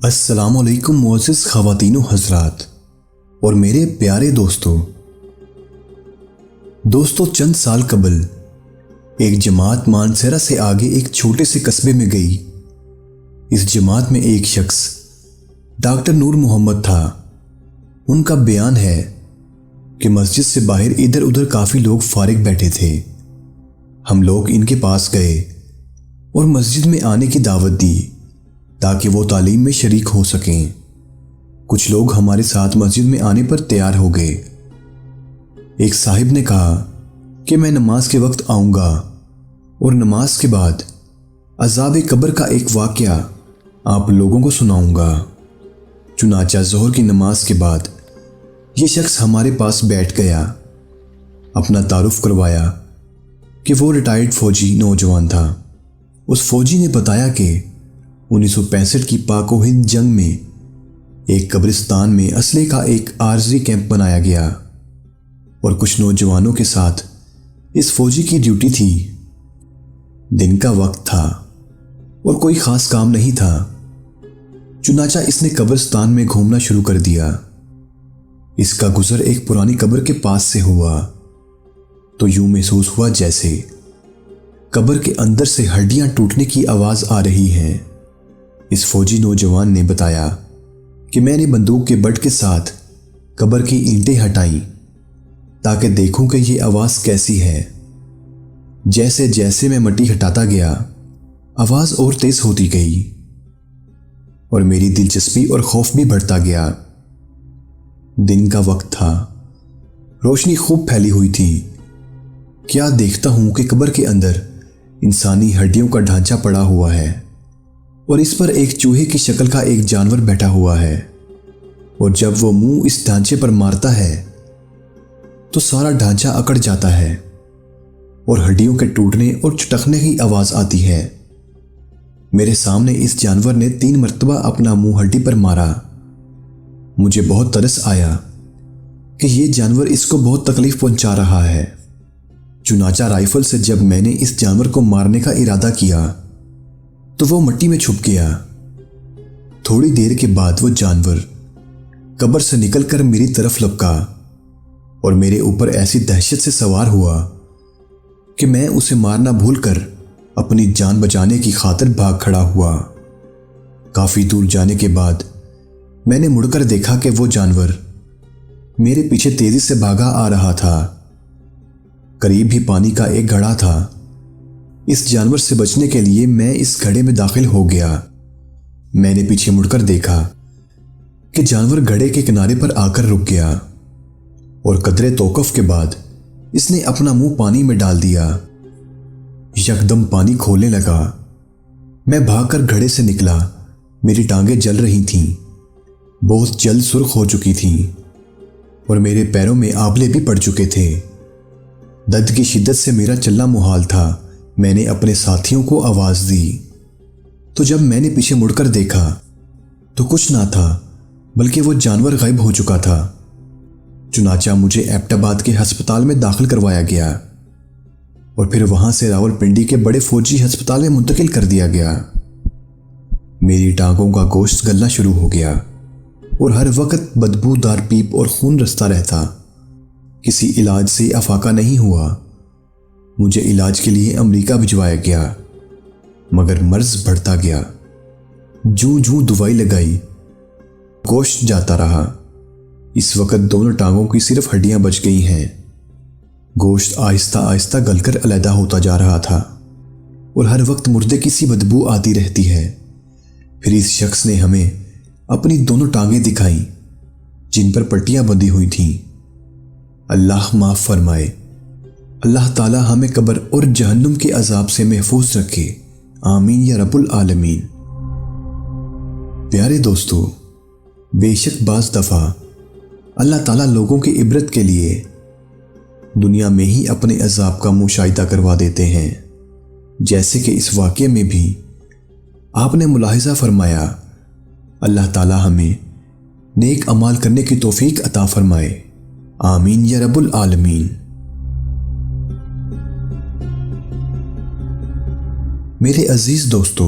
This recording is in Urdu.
السلام علیکم معزز خواتین و حضرات اور میرے پیارے دوستو چند سال قبل ایک جماعت مانسہرہ سے آگے ایک چھوٹے سے قصبے میں گئی۔ اس جماعت میں ایک شخص ڈاکٹر نور محمد تھا۔ ان کا بیان ہے کہ مسجد سے باہر ادھر ادھر کافی لوگ فارغ بیٹھے تھے۔ ہم لوگ ان کے پاس گئے اور مسجد میں آنے کی دعوت دی تاکہ وہ تعلیم میں شریک ہو سکیں۔ کچھ لوگ ہمارے ساتھ مسجد میں آنے پر تیار ہو گئے۔ ایک صاحب نے کہا کہ میں نماز کے وقت آؤں گا اور نماز کے بعد عذاب قبر کا ایک واقعہ آپ لوگوں کو سناؤں گا۔ چنانچہ ظہر کی نماز کے بعد یہ شخص ہمارے پاس بیٹھ گیا، اپنا تعارف کروایا کہ وہ ریٹائرڈ فوجی نوجوان تھا۔ اس فوجی نے بتایا کہ 1965 کی پاک و ہند جنگ میں ایک قبرستان میں اسلحے کا ایک عارضی کیمپ بنایا گیا اور کچھ نوجوانوں کے ساتھ اس فوجی کی ڈیوٹی تھی۔ دن کا وقت تھا اور کوئی خاص کام نہیں تھا، چنانچہ اس نے قبرستان میں گھومنا شروع کر دیا۔ اس کا گزر ایک پرانی قبر کے پاس سے ہوا تو یوں محسوس ہوا جیسے قبر کے اندر سے ہڈیاں ٹوٹنے کی آواز آ رہی ہے۔ اس فوجی نوجوان نے بتایا کہ میں نے بندوق کے بٹ کے ساتھ قبر کی اینٹیں ہٹائیں تاکہ دیکھوں کہ یہ آواز کیسی ہے۔ جیسے جیسے میں مٹی ہٹاتا گیا آواز اور تیز ہوتی گئی اور میری دلچسپی اور خوف بھی بڑھتا گیا۔ دن کا وقت تھا، روشنی خوب پھیلی ہوئی تھی۔ کیا دیکھتا ہوں کہ قبر کے اندر انسانی ہڈیوں کا ڈھانچہ پڑا ہوا ہے اور اس پر ایک چوہے کی شکل کا ایک جانور بیٹھا ہوا ہے، اور جب وہ منہ اس ڈھانچے پر مارتا ہے تو سارا ڈھانچہ اکڑ جاتا ہے اور ہڈیوں کے ٹوٹنے اور چٹکنے کی آواز آتی ہے۔ میرے سامنے اس جانور نے 3 مرتبہ اپنا منہ ہڈی پر مارا۔ مجھے بہت ترس آیا کہ یہ جانور اس کو بہت تکلیف پہنچا رہا ہے۔ چنانچہ رائفل سے جب میں نے اس جانور کو مارنے کا ارادہ کیا تو وہ مٹی میں چھپ گیا۔ تھوڑی دیر کے بعد وہ جانور قبر سے نکل کر میری طرف لپکا اور میرے اوپر ایسی دہشت سے سوار ہوا کہ میں اسے مارنا بھول کر اپنی جان بچانے کی خاطر بھاگ کھڑا ہوا۔ کافی دور جانے کے بعد میں نے مڑ کر دیکھا کہ وہ جانور میرے پیچھے تیزی سے بھاگا آ رہا تھا۔ قریب ہی پانی کا ایک گھڑا تھا۔ اس جانور سے بچنے کے لیے میں اس گھڑے میں داخل ہو گیا۔ میں نے پیچھے مڑ کر دیکھا کہ جانور گھڑے کے کنارے پر آ کر رک گیا اور قدرے توقف کے بعد اس نے اپنا منہ پانی میں ڈال دیا۔ یکدم پانی کھولنے لگا۔ میں بھاگ کر گھڑے سے نکلا۔ میری ٹانگیں جل رہی تھیں، بہت جلد سرخ ہو چکی تھیں اور میرے پیروں میں آبلے بھی پڑ چکے تھے۔ درد کی شدت سے میرا چلنا محال تھا۔ میں نے اپنے ساتھیوں کو آواز دی تو جب میں نے پیچھے مڑ کر دیکھا تو کچھ نہ تھا بلکہ وہ جانور غائب ہو چکا تھا۔ چنانچہ مجھے ایبٹ آباد کے ہسپتال میں داخل کروایا گیا اور پھر وہاں سے راولپنڈی کے بڑے فوجی ہسپتال میں منتقل کر دیا گیا۔ میری ٹانگوں کا گوشت گلنا شروع ہو گیا اور ہر وقت بدبودار پیپ اور خون رستا رہتا۔ کسی علاج سے افاقہ نہیں ہوا۔ مجھے علاج کے لیے امریکہ بھجوایا گیا، مگر مرض بڑھتا گیا۔ جوں جوں دوائی لگائی گوشت جاتا رہا۔ اس وقت دونوں ٹانگوں کی صرف ہڈیاں بچ گئی ہیں۔ گوشت آہستہ آہستہ گل کر علیحدہ ہوتا جا رہا تھا اور ہر وقت مردے کی سی بدبو آتی رہتی ہے۔ پھر اس شخص نے ہمیں اپنی دونوں ٹانگیں دکھائیں جن پر پٹیاں بندھی ہوئی تھیں۔ اللہ معاف فرمائے۔ اللہ تعالی ہمیں قبر اور جہنم کے عذاب سے محفوظ رکھے، آمین یا رب العالمین۔ پیارے دوستو، بے شک بعض دفعہ اللہ تعالیٰ لوگوں کی عبرت کے لیے دنیا میں ہی اپنے عذاب کا مشاہدہ کروا دیتے ہیں، جیسے کہ اس واقعے میں بھی آپ نے ملاحظہ فرمایا۔ اللہ تعالیٰ ہمیں نیک اعمال کرنے کی توفیق عطا فرمائے، آمین یا رب العالمین۔ میرے عزیز دوستو،